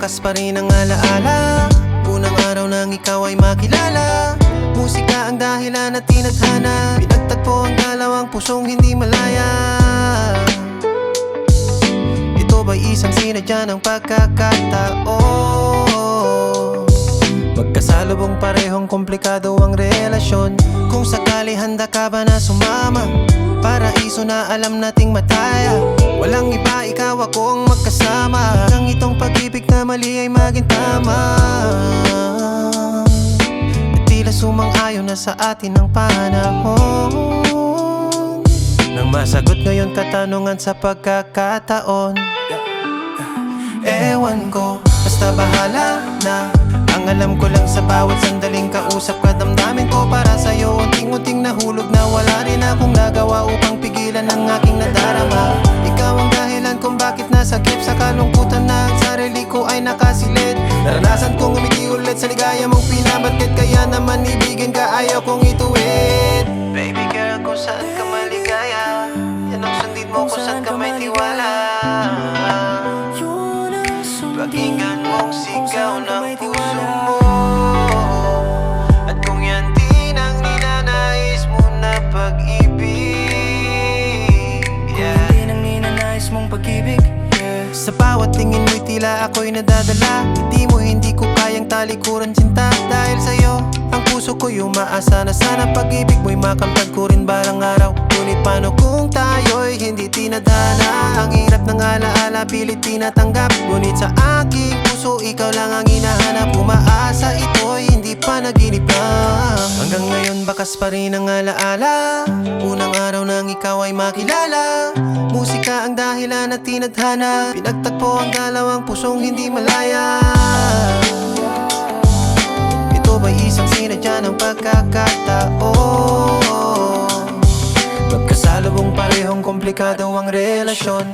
bakas pa rin ang alaala. Unang araw nang ikaw ay makilala. Musika ang dahilan at tinadhana. Pinagtagpo ang dalawang pusong hindi malaya. Ito ba'y isang sinadya ng pagkakataon? Magkasalubong parehong komplikado ang relasyon. Kung sakali handa ka ba na sumama, paraiso na alam nating mataya. Walang iba, ikaw ako ang magkasama. Ang itong pag-ibig na mali ay maging tama. At tila sumang-ayon na sa atin ang panahon. Nang masagot ngayon katanungan sa pagkakataon. Ewan ko, basta bahala na. Ang alam ko lang sa bawat sandaling kausap ka, damdamin ko para sa'yo. Unting-unting nahulog na wala rin akong nagawa upang pigilan ang aking nadarama. Ikaw ang dahilan kung bakit nasakip sa kalungkutan na ang sarili ko ay nakasilid. Naranasan kong umiti ulit sa ligaya mong pinabatid, kaya naman ibigin ka, ayaw kong ituwid. Baby girl, kung saan ka maligaya, yan ang sundin mo kung saan ka may tiwala. Pakinggan mong sigaw ng puso mo. At kung yan din ang ninanais mo na pag-ibig, yeah. Kung yan din ang ninanais mong pag-ibig, yeah. Sa bawat tingin mo'y tila ako'y nadadala. Hindi ko kayang talikuran sinta. Dahil sa'yo ang puso ko'y umaasa na sana pag-ibig mo'y makamtad ko rin balang araw. Ngunit paano kung tayo'y hindi tinadhana? Ang hirap ng alaala, pilit tinatanggap. Ngunit sa aking puso, ikaw lang ang hinahanap. Umaasa, ito'y hindi pa naginip lang. Hanggang ngayon bakas pa rin ang alaala. Unang araw nang ikaw ay makilala. Musika ang dahilan at tinadhana. Pinagtagpo ang dalawang pusong hindi malaya. Ito ba'y isang sinadya ng pagkakataon? Magkasalubong parehong komplikado ang relasyon.